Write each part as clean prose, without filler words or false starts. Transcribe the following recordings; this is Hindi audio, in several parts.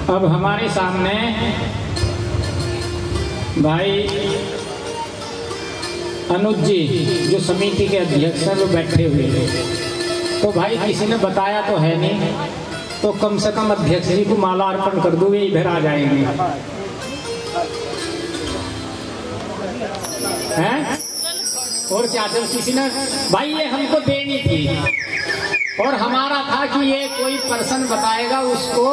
अब हमारे सामने भाई अनुज जी जो समिति के अध्यक्ष हैं वो बैठे हुए हैं। तो भाई किसी ने बताया तो है नहीं, तो कम से कम अध्यक्ष जी को माला अर्पण कर दो, वे इधर आ जाएंगे। हैं? और क्या जब किसी ने भाई ये हमको देनी थी और हमारा था कि ये कोई पर्सन बताएगा उसको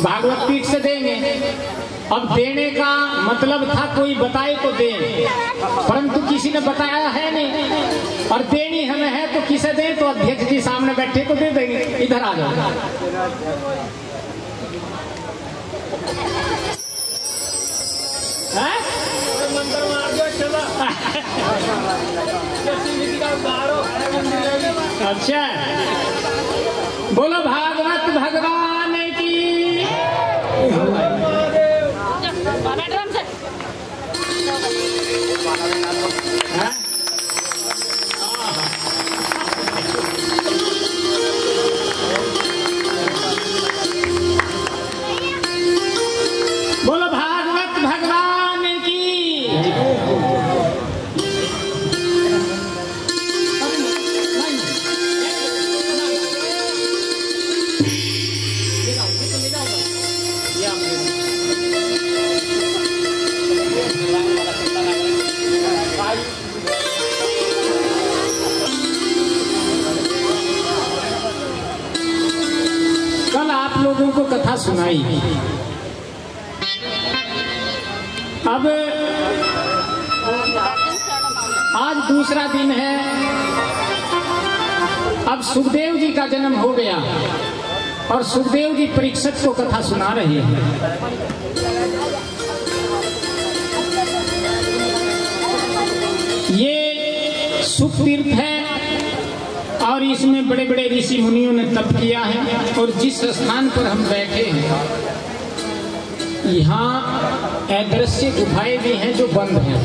भागवत पीठ से देंगे। अब देने का मतलब था कोई बताए तो दे, परंतु किसी ने बताया है नहीं और देनी हमें है तो किसे दें? तो अध्यक्ष जी सामने बैठे तो दे देंगे। इधर आ जाओ। अच्छा, बोलो भागवत भगवान की। बोलो भागवत भगवान की। कल आप लोगों को कथा सुनाई, अब आज दूसरा दिन है। अब सुखदेव जी का जन्म हो गया और सुखदेव जी परीक्षित को कथा सुना रहे हैं। ये सुख तीर्थ है और इसमें बड़े बड़े ऋषि मुनियों ने तप किया है। और जिस स्थान पर हम बैठे हैं यहाँ अदृश्य गुफाएं भी हैं जो बंद हैं,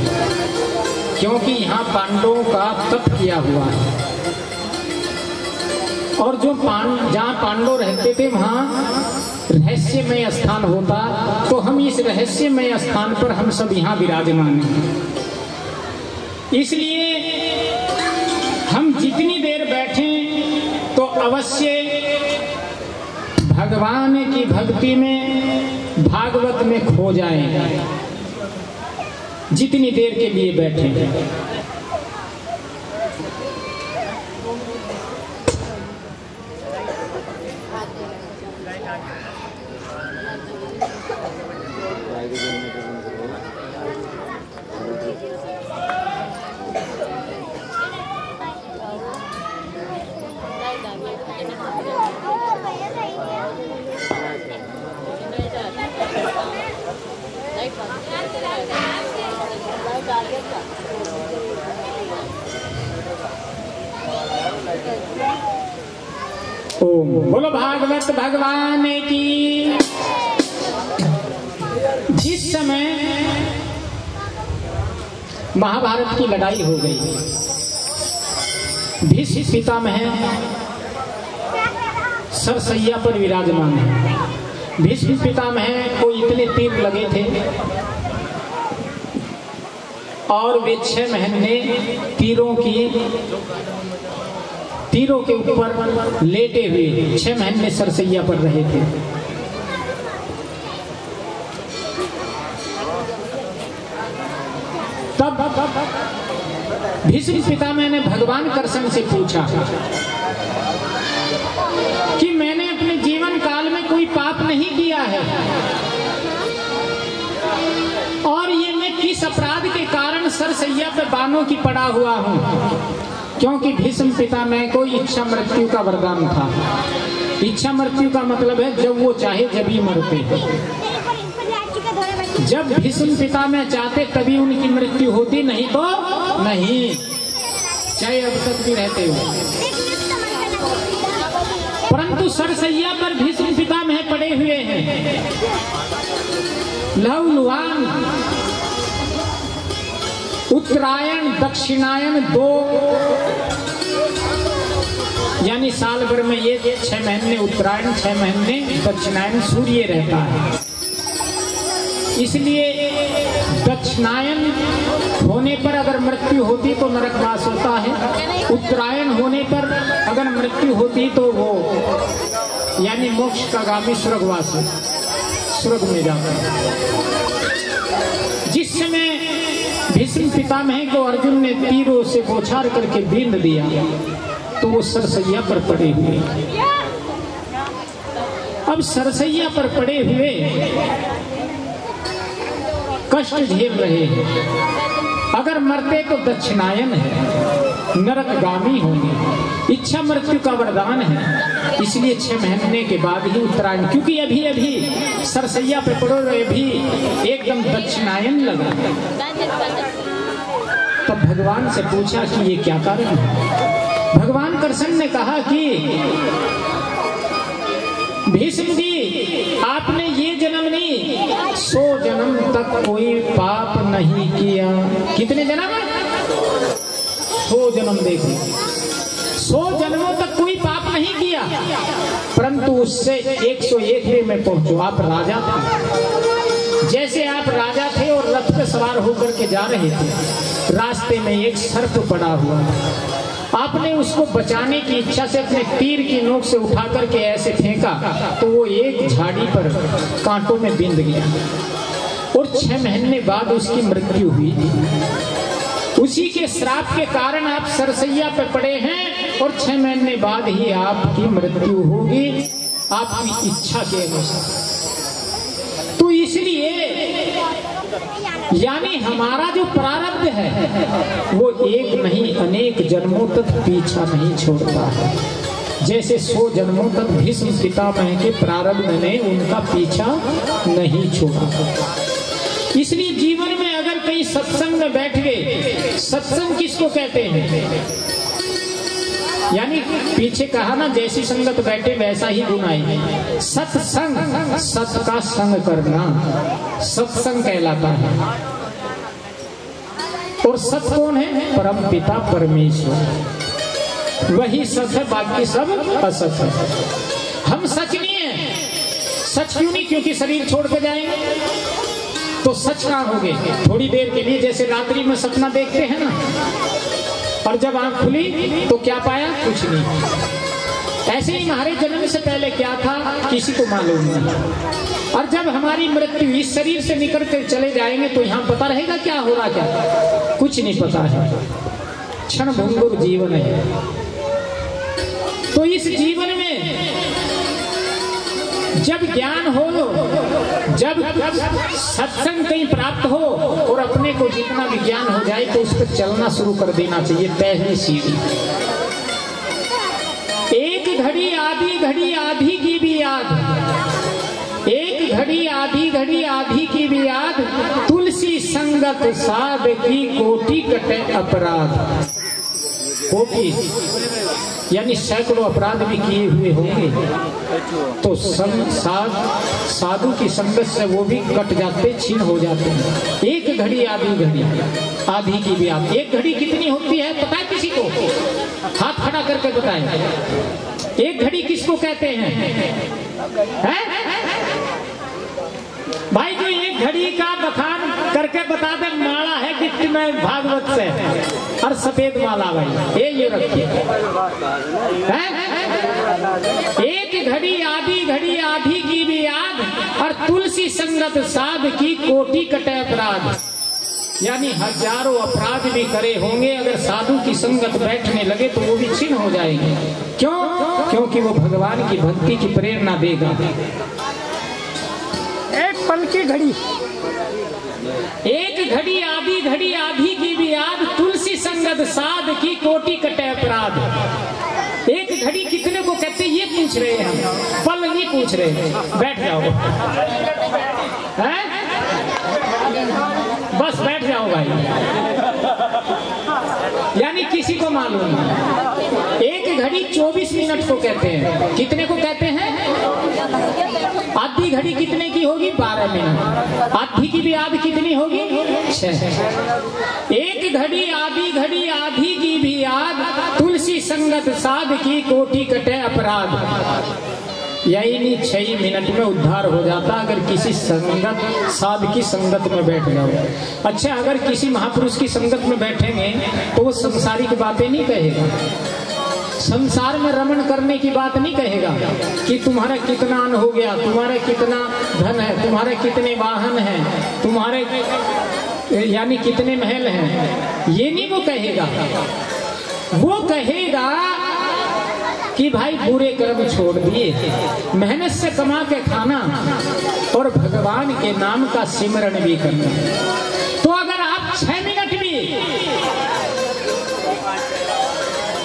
क्योंकि यहाँ पांडवों का तप किया हुआ है। और जो जहाँ पांडव रहते थे वहाँ रहस्यमय स्थान होता, तो हम इस रहस्यमय स्थान पर हम सब यहाँ विराजमान हैं। इसलिए हम जितनी देर बैठे तो अवश्य भगवान की भक्ति में, भागवत में खो जाए, जितनी देर के लिए बैठे। ओम बोलो भागवत भगवान की। जिस समय महाभारत की लड़ाई हो गई, भीष्म पितामह सरसैया पर विराजमान है। भीष्म पितामह को इतने तीर लगे थे और वे 6 महीने तीरों के ऊपर लेटे हुए 6 महीने सरसैया पर रहे थे। तब भीष्म पितामह ने भगवान कृष्ण से पूछा कि मैंने अपने जीवन काल में कोई पाप नहीं किया है और ये मैं किस अपराध के कारण सरसैया पे बाणों की पड़ा हुआ हूँ? क्योंकि भीष्म पितामह को इच्छा मृत्यु का वरदान था। इच्छा मृत्यु का मतलब है जब वो चाहे जब ही मरते। जब भीष्म पितामह चाहते तभी उनकी मृत्यु होती, नहीं तो नहीं, चाहे अब तक भी रहते हो। परंतु सरसैया पर भीष्म पितामह पड़े हुए हैं। लव लुहान उत्तरायण दक्षिणायन 2 यानी साल भर में ये 6 महीने उत्तरायण, 6 महीने दक्षिणायन सूर्य रहता है। इसलिए दक्षिणायन होने पर अगर मृत्यु होती तो नरकवास होता है, उत्तरायण होने पर अगर मृत्यु होती तो वो यानी मोक्ष का गामी स्वर्गवास है, स्वर्ग में जाता है। जिस समय भीष्म पितामह को अर्जुन ने तीरों से बौछार करके बींध दिया तो वो सरसैया पर पड़े हुए। अब सरसैया पर पड़े हुए कष्ट झेल रहे हैं। अगर मरते तो दक्षिणायन है, नरकगामी होंगे। इच्छा मृत्यु का वरदान है, इसलिए 6 महीने के बाद ही उत्तरायण, क्योंकि अभी अभी सरसैया पे पड़ो रहे भी एकदम दक्षिणायन लगा। तब भगवान से पूछा कि ये क्या कारण है। भगवान कृष्ण ने कहा कि भीष्म जी, आपने ये जन्म नहीं 100 जन्म तक कोई पाप नहीं किया। कितने जन्म? 100 जन्म। देखो 100 जन्मों तक कोई पाप नहीं किया, परंतु उससे 101वें में पहुंचो। आप राजा थे, जैसे आप राजा थे और रथ पे सवार होकर के जा रहे थे, रास्ते में एक सर्प पड़ा हुआ, आपने उसको बचाने की इच्छा से अपने तीर की नोक से उठा करके ऐसे फेंका तो वो एक झाड़ी पर कांटों में बिंध गया और 6 महीने बाद उसकी मृत्यु हुई थी। उसी के श्राप के कारण आप सरसैया पे पड़े हैं और 6 महीने बाद ही आपकी मृत्यु होगी, आपकी इच्छा के अनुसार। तो इसलिए यानी हमारा जो प्रारब्ध है वो एक नहीं अनेक जन्मों तक पीछा नहीं छोड़ता है। जैसे 100 जन्मों तक भीष्म पितामह के प्रारब्ध ने उनका पीछा नहीं छोड़ा। इसलिए जीवन में अगर कहीं सत्संग में बैठ गए, सत्संग किसको कहते हैं? यानी पीछे कहा ना, जैसी संगत बैठे वैसा ही गुण आए। सत्संग, सत का संग करना सत्संग कहलाता है। और सत कौन है? परम पिता परमेश्वर, वही सत है, बाकी सब असत है। हम सच नहीं है। सच क्यों नहीं? क्योंकि शरीर छोड़ के जाएंगे तो सच कहाँ होंगे? थोड़ी देर के लिए, जैसे रात्रि में सपना देखते हैं ना, और जब आंख खुली तो क्या पाया? कुछ नहीं। ऐसे ही हमारे जन्म से पहले क्या था किसी को मालूम नहीं। और जब हमारी मृत्यु इस शरीर से निकल कर चले जाएंगे तो यहाँ पता रहेगा क्या हो रहा, क्या कुछ नहीं पता है। क्षण भंगुर जीवन है। तो इस जीवन में जब ज्ञान हो, जब सत्संग कहीं प्राप्त हो और अपने को जितना भी ज्ञान हो जाए तो उस पर चलना शुरू कर देना चाहिए। पहली सीढ़ी, एक घड़ी आधी घड़ी आधी की भी याद, एक घड़ी आधी घड़ी आधी की भी याद, तुलसी संगत साध की कोटि कटे अपराध। कोटि यानी सैकड़ों अपराध भी किए हुए होंगे तो साधु की संगत से वो भी कट जाते, छीन हो जाते हैं। एक घड़ी आधी घड़ी आधी की भी आधी। एक घड़ी कितनी होती है पता है किसी को? हाथ खड़ा करके बताएं। एक घड़ी किसको कहते हैं? भाई जो एक घड़ी का बखान करके बता दे, माला है गिफ्ट में भागवत से, और सफेद माला भाई ये रखिए। एक घड़ी आधी की भी याद, और तुलसी संगत साध की कोटि कटे अपराध। यानी हजारों अपराध भी करे होंगे, अगर साधु की संगत बैठने लगे तो वो भी छीन हो जाएंगे। क्यों? क्योंकि वो भगवान की भक्ति की प्रेरणा देगा। एक पल की घड़ी, एक घड़ी आधी की भी याद, तुलसी संगत साध की कोटि कटे अपराध। एक घड़ी कितने को कहते ये पूछ रहे हैं हम, पल नहीं पूछ रहे। बैठ जाओ है? बस बैठ जाओ भाई। यानी किसी को मालूम नहीं। एक घड़ी 24 मिनट को कहते हैं। कितने को कहते हैं? आधी घड़ी कितने की होगी? 12 मिनट। आधी की भी आध कितनी होगी? 6। एक घड़ी आधी घड़ी आधी की भी आध, तुलसी संगत साध की कोटि कटे अपराध। यही नहीं 6 मिनट में उद्धार हो जाता अगर किसी संगत साध की संगत में बैठ जाओ। अच्छा, अगर किसी महापुरुष की संगत में बैठेंगे तो वो संसारिक बातें नहीं कहेगा, संसार में रमण करने की बात नहीं कहेगा कि तुम्हारा कितना अन्न हो गया, तुम्हारा कितना धन है, तुम्हारे कितने वाहन हैं, तुम्हारे यानी कितने महल हैं, ये नहीं वो कहेगा। वो कहेगा कि भाई बुरे कर्म छोड़ दिए, मेहनत से कमा के खाना और भगवान के नाम का सिमरण भी करना। तो अगर आप 6 मिनट भी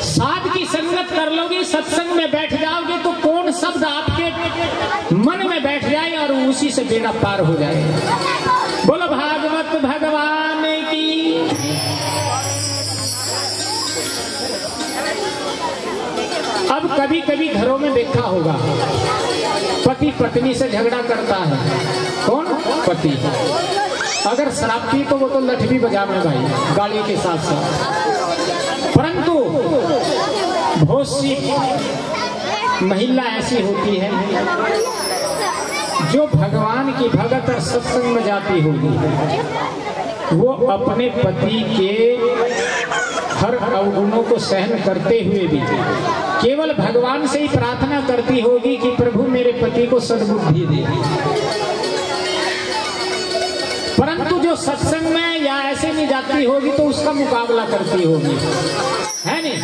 साध की संगत कर लोगे, सत्संग में बैठ जाओगे, तो कौन शब्द आपके मन में बैठ जाए और उसी से बेड़ा पार हो जाए। बोलो भागवत भगवान की। अब कभी कभी घरों में देखा होगा, पति पत्नी से झगड़ा करता है। कौन? पति। अगर शराब पी तो वो तो लठ भी बजा में भाई, गाड़ी के साथ साथ। परंतु बहुत सी महिला ऐसी होती है जो भगवान की भगत और सत्संग में जाती होगी, वो अपने पति के हर अवगुणों को सहन करते हुए भी केवल भगवान से ही प्रार्थना करती होगी कि प्रभु मेरे पति को सद्बुद्धि दे। परंतु जो सत्संग में या ऐसे नहीं जाती होगी तो उसका मुकाबला करती होगी, है नहीं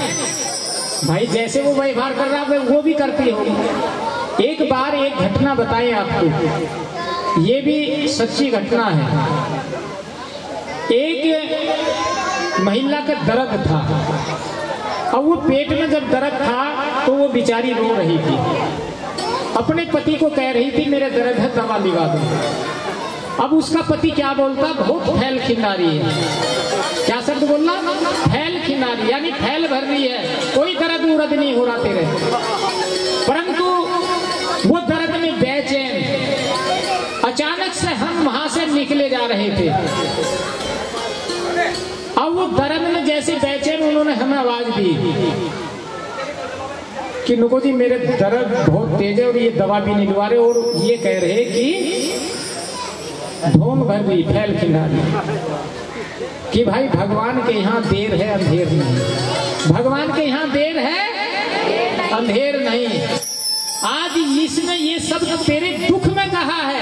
भाई? जैसे वो व्यवहार कर रहा है वो भी करती होगी। एक बार एक घटना बताएं आपको, ये भी सच्ची घटना है। एक महिला का दर्द था, अब वो पेट में जब दर्द था तो वो बेचारी रो रही थी, अपने पति को कह रही थी मेरे दर्द है, दवा लिवा दो। अब उसका पति क्या बोलता? बहुत फैल खिलाड़ी है। क्या शब्द बोलना? फैल खिलाड़ी, यानी फैल भर रही है, कोई दर्द उर्द नहीं हो रहा तेरे। परंतु वो दर्द में बेचैन। अचानक से हम वहां से निकले जा रहे थे, अब वो दर्द में जैसे बेचैन, उन्होंने हमें आवाज दी कि नुको जी मेरे दर्द बहुत तेज है और ये दवा भी नहीं लगा रहे, और ये कह रहे कि धूम भर गई, फैल खिला रही कि भाई भगवान के यहाँ देर है अंधेर नहीं, भगवान के यहाँ देर है अंधेर नहीं। आज इसने ये सब तेरे दुख में कहा है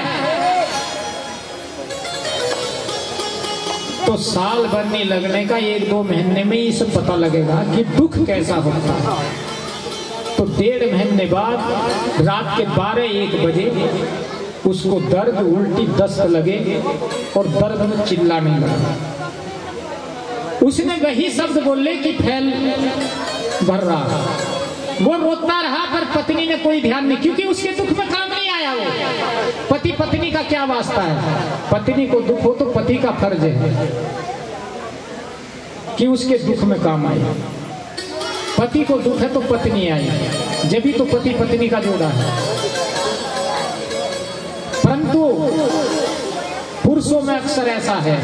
तो साल भर नहीं लगने का, 1-2 महीने में ही सब पता लगेगा कि दुख कैसा होता है। तो 1.5 महीने बाद रात के 12-1 बजे उसको दर्द उल्टी दस्त लगे और दर्द में चिल्लाने लगा। उसने वही शब्द बोले कि फैल भर रहा। वो रोता रहा पर पत्नी ने कोई ध्यान नहीं, क्योंकि उसके दुख में काम नहीं आया। वो पति पत्नी का क्या वास्ता है? पत्नी को दुख हो तो पति का फर्ज है कि उसके दुख में काम आए। पति को दुख है तो पत्नी आई, जब भी तो पति पत्नी का जोड़ा है। परंतु पुरुषों में अक्सर ऐसा है,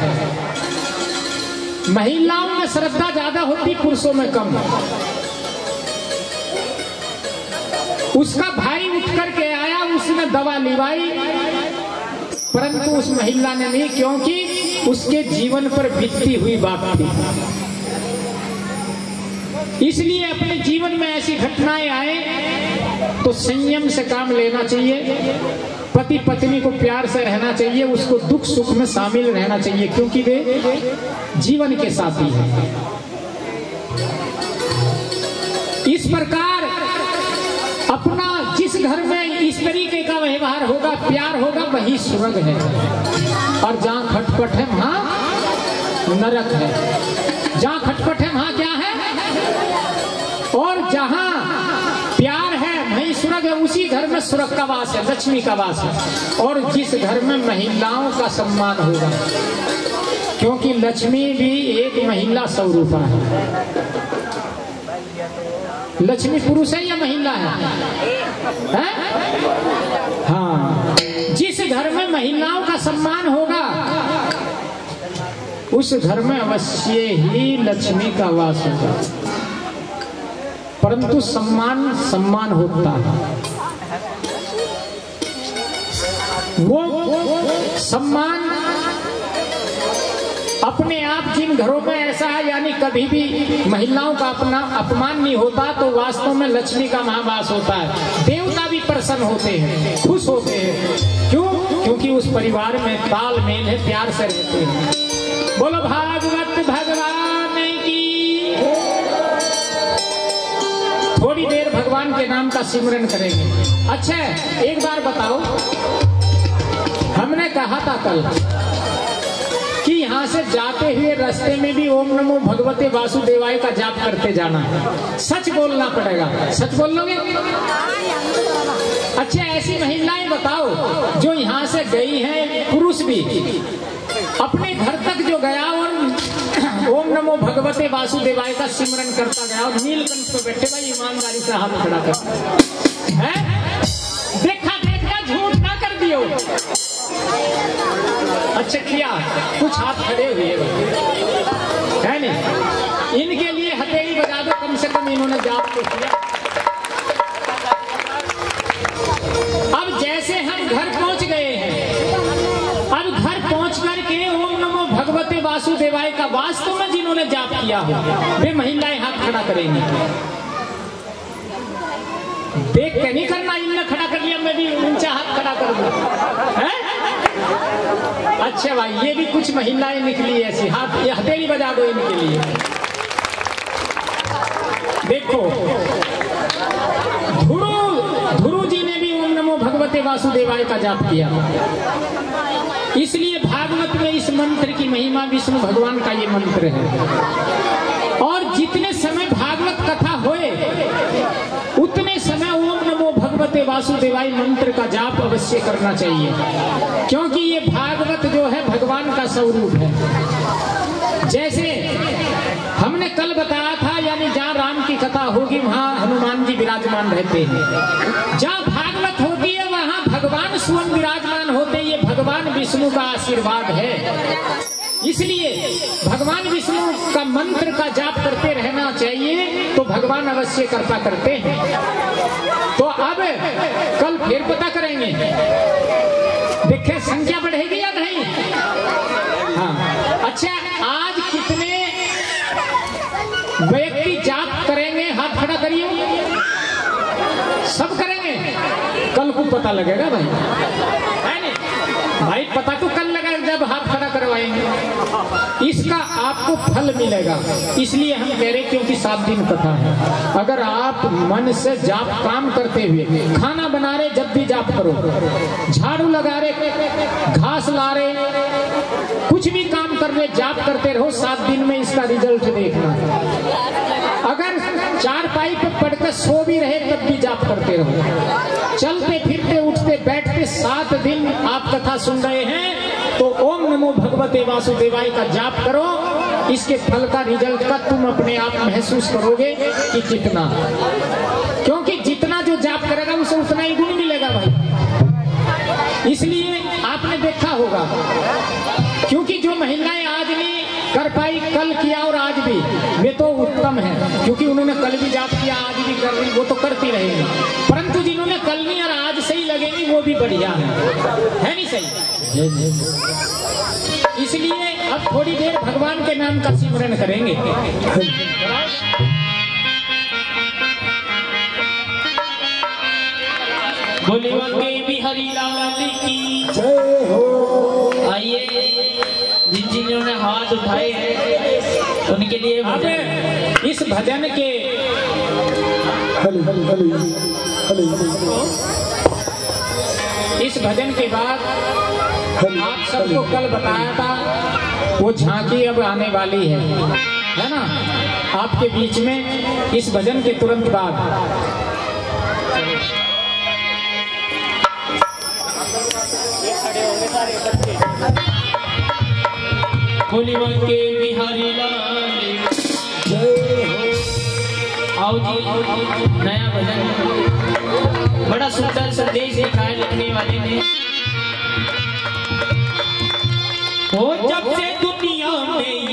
महिलाओं में श्रद्धा ज्यादा होती, पुरुषों में कम। उसका भाई उठ करके आया, उसने दवा लिवाई, परंतु उस महिला ने नहीं, क्योंकि उसके जीवन पर बीतती हुई बात थी। इसलिए अपने जीवन में ऐसी घटनाएं आए तो संयम से काम लेना चाहिए, पति पत्नी को प्यार से रहना चाहिए, उसको दुख सुख में शामिल रहना चाहिए, क्योंकि वे जीवन के साथी हैं। इस प्रकार अपना जिस घर में इस तरीके का व्यवहार होगा, प्यार होगा, वही स्वर्ग है, और जहाँ खटपट है वहां नरक है। जहाँ खटपट है वहां क्या है? और जहाँ प्यार है वही स्वर्ग है। उसी घर में स्वर्ग का वास है, लक्ष्मी का वास है। और जिस घर में महिलाओं का सम्मान होगा, क्योंकि लक्ष्मी भी एक महिला स्वरूपा है। लक्ष्मी पुरुष है या महिला है? हाँ, उस घर में अवश्य ही लक्ष्मी का वास होगा, परंतु सम्मान सम्मान होता है। वो सम्मान अपने आप जिन घरों में ऐसा है, यानी कभी भी महिलाओं का अपना अपमान नहीं होता, तो वास्तव में लक्ष्मी का महावास होता है। देवता भी प्रसन्न होते हैं, खुश होते हैं। क्यों? क्योंकि उस परिवार में तालमेल है, प्यार से रहते हैं। बोलो भागवत भगवान की। थोड़ी देर भगवान के नाम का सिमरन करेंगे। अच्छा, एक बार बताओ, हमने कहा था कल कि यहाँ से जाते हुए रास्ते में भी ओम नमो भगवते वासुदेवाय का जाप करते जाना है। सच बोलना पड़ेगा, सच बोल लोगे? अच्छा, ऐसी महिलाएं बताओ जो यहाँ से गई हैं, पुरुष भी अपने घर तक जो गया और ओम नमो भगवते वासुदेवाय का सिमरन करता गया और नीलकंठ पे बैठे, भाई ईमानदारी से हाथ खड़ा कर है, देखा देखा झूठ ना कर दियो। अच्छा किया, कुछ हाथ खड़े हुए है नहीं, इनके लिए हथेली बजा दो, कम से कम इन्होंने जाप तो किया। अब जैसे हम घर पहुंच गए हैं, अब घर पहुंच करके ओम नमो भगवते वासुदेवाय का वास्तव में जिन्होंने जाप किया हो, वे महिलाएं हाथ खड़ा करेंगी। देख के नहीं करना, इनने खड़ा कर लिया मैं भी ऊंचा हाथ खड़ा कर दूं। अच्छा भाई, ये भी कुछ महिलाएं निकली ऐसी, हाथ ये हथेली बजा दो इनके लिए। देखो, ध्रुव जी ने भी ओम नमो भगवते वासुदेवाय का जाप किया। इसलिए भागवत में इस मंत्र की महिमा, विष्णु भगवान का ये मंत्र है। और जितने समय भागवत कथा होए, उतने समय ओम नमो भगवते वासुदेवाय मंत्र का जाप अवश्य करना चाहिए, क्योंकि ये भागवत जो है भगवान का स्वरूप है। जैसे हमने कल बताया था, यानी जहाँ राम की कथा होगी वहाँ हनुमान जी विराजमान रहते हैं, जहाँ भागवत होती है वहाँ भगवान स्वयं विराजमान होते हैं। ये भगवान विष्णु का आशीर्वाद है। इसलिए भगवान विष्णु का मंत्र का जाप करते रहना चाहिए, तो भगवान अवश्य कृपा करते हैं। तो अब कल फिर पता करेंगे, देखें संख्या बढ़ेगी या नहीं। हाँ, अच्छा, आज कितने व्यक्ति जाप करेंगे? हाथ खड़ा करिए। सब करेंगे? कल को पता लगेगा भाई, है नहीं भाई? पता तो कल लगेगा जब हाथ खड़ा करवाएंगे। इसका आपको फल मिलेगा, इसलिए हम कह रहे, क्योंकि 7 दिन कथा है। अगर आप मन से जाप काम करते हुए, खाना बना रहे जब भी जाप करो, झाड़ू लगा रहे, घास ला रहे, कुछ भी काम कर रहे, जाप करते रहो। 7 दिन में इसका रिजल्ट देखना। अगर चारपाई पे पड़कर सो भी रहे तब भी जाप करते रहो। चलते फिरते उठते बैठते 7 दिन आप कथा सुन रहे हैं, तो ओम नमो भगवते वासुदेवाय का जाप करो। इसके फल का, रिजल्ट का तुम अपने आप महसूस करोगे कि कितना, क्योंकि जितना जो जाप करेगा उसे उतना ही गुण मिलेगा भाई। इसलिए आपने देखा होगा, क्योंकि जो महिलाएं आज नहीं कर पाई, कल किया और आज भी, वे तो उत्तम है, क्योंकि उन्होंने कल भी जाप किया, आज भी कर रही, वो तो करती रहेंगी। परंतु जिन्होंने कल नहीं और आज सही लगेंगी, वो भी बढ़िया है नहीं सही? इसलिए अब थोड़ी देर भगवान के नाम का सिमरन करेंगे। बोले वंदे बिहारी लाल की जय हो। आइए, जिन जिन्होंने हाथ उठाए हैं उनके लिए इस भजन के इस भजन के बाद आप सबको कल बताया था, वो झांकी अब आने वाली है ना, आपके बीच में इस भजन के तुरंत बाद। बोली वंदे बिहारी लाल जय हो। आओ जी, नया भजन, बड़ा सुंदर संदेश दिखाया लिखने वाले ने। जब से दुनिया में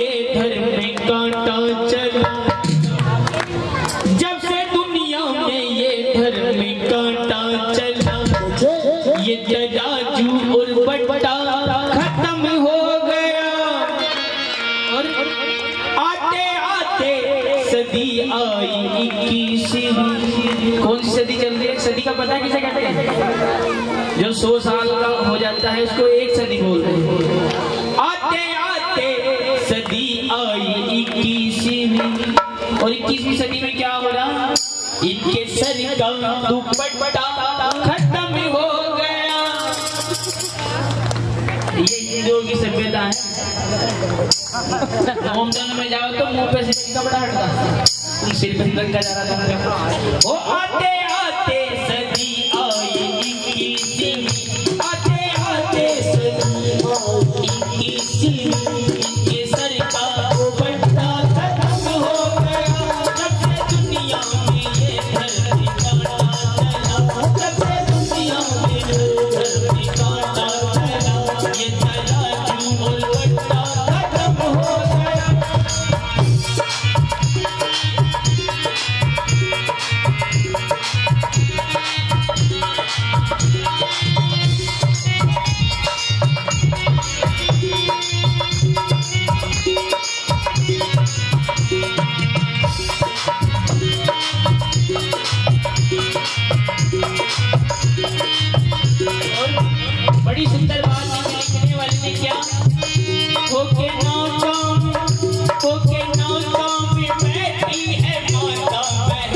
सदी का पता किसे कहते हैं? जो 100 साल का हो जाता है उसको एक सदी बोलते हैं। आते आते सदी आई 21वीं, और 21वीं सदी में क्या हो रहा? इनके सर का दुपट्टा खत्म हो गया। ये हिंदुओं की सभ्यता है। होमटन में जाओ तो मुंह पे से कपड़ा हटता, सिर पे रखा जा रहा था। वो आते आते सदी आई 21वीं, आते आते सदी आई 21वीं, इनके सर का दुपट्टा खत्म हो गया। जब से दुनिया में ये धरती काटा चला, जब से दुनिया में ये धरती काटा चला, ये तराजू और पट्टा खत्म हो गया। बड़ी सुंदर बात लिखने वाले ने क्या? ओके नाम में बैठी है माता बहन,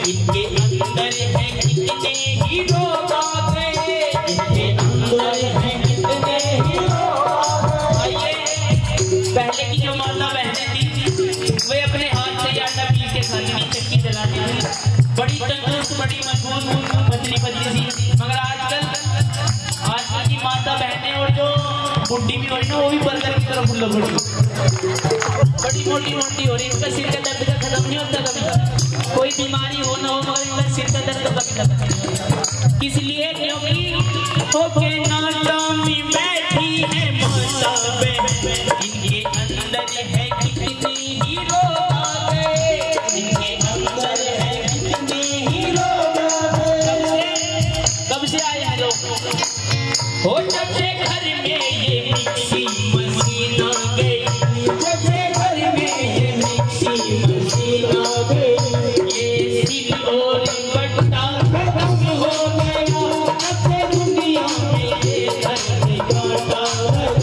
इनके अंदर है कितने ही रोग आ गए, इनके अंदर है कितने ही रोग आ गए। आइए, पहले की जो माता बहनें थी वे अपने हाथ से आटा पीस के खाती थी, चक्की चलाती थी, बड़ी तंदुरुस्त, बड़ी मजबूत, पतली पतली सी। मगर आजकल की माता बहनें और जो बुढ़ी भी हो रही ना, वो भी बर्गर की तरफ बड़ी मोटी मोटी हो रही। इनका सिर का दर्द का खत्म नहीं होता कभी, कोई बीमारी हो ना हो, मगर इनका सिर का दर्द कभी खत्म नहीं होता। इसलिए क्योंकि ओके नाटा में बैठी है माता बहन, इनके अंदर है कितने ही रोग आ गए, इनके अंदर है कितने ही रोग आ गए। कब से आए हैं लोग? हो जब से घर में ये मिक्सी मशीन आ गई, जब से घर में ये मिक्सी मशीन आ गई, ये सिल और पट्टा खत्म हो गया। जब से दुनिया में ये धरती काटा गया,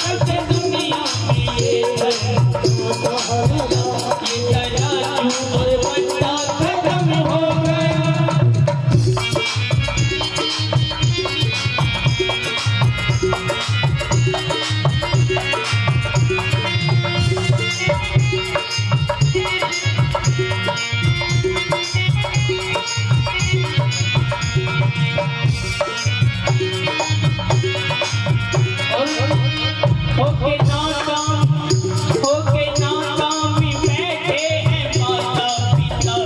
जब से दुनिया में ये धरती काटा गया, ये तराजू और पट्टा खत्म हो गया। ओके नाटा में बैठे हैं माता पिता,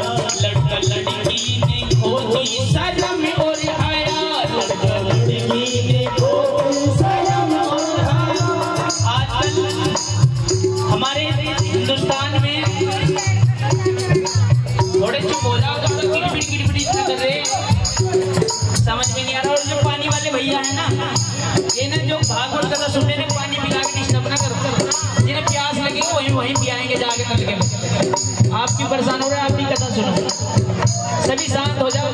लड़का लड़की ने खो दी शर्म और हया, लड़का लड़की ने खो दी शर्म और हया। आजकल हमारे हिंदुस्तान में थोड़े चुप हो जाओ तो किड़बिड़ी कर रहे, समझ में नहीं आ रहा। और जो पानी वाले भैया है ना, ये ना जो भागवत कथा सुनने ने पानी पिला के डिस्टर्ब ना करो, जिन्हें प्यास लगे वहीं पियाएंगे जाके नल के। आप क्यों परेशान हो रहे हैं? आप भी कथा सुनो, सभी शांत हो जाओ।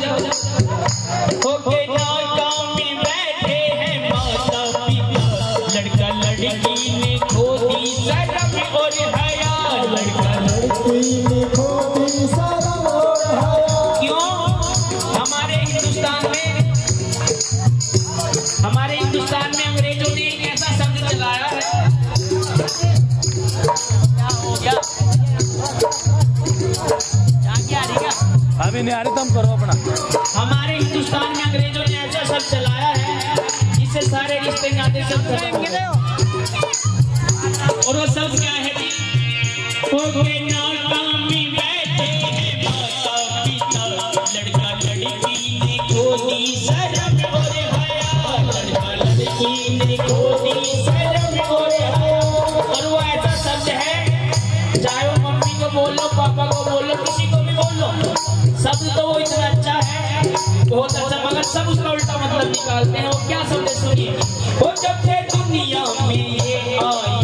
ओके नाटा में बैठे हैं माता पिता, लड़का लड़की ने खो दी शर्म और हया, लड़का लड़की ने खो दी शर्म और हया। क्यों? हमारे हिंदुस्तान में अंग्रेजों ने एक ऐसा शब्द चलाया है, क्या हो गया? क्या आ रही क्या? अभी नहीं आ रही, तुम करो अपना। हमारे हिंदुस्तान में अंग्रेजों ने ऐसा शब्द चलाया है जिससे सारे रिश्ते नाते सब खत्म। और वो शब्द क्या है? ओके नाटा में बैठे हैं माता पिता, लड़का लड़की ने खो दी शर्म और हया, लड़का लड़की ने खो दी शर्म और हया। और वो ऐसा शब्द है, चाहे वो मम्मी को बोलो, पापा को बोलो, किसी को भी बोलो, शब्द तो वो इतना अच्छा है, बहुत अच्छा, मगर सब उसका उल्टा मतलब निकालते हैं। वो क्या शब्द है सुनिए। वो जब से दुनिया में ये आई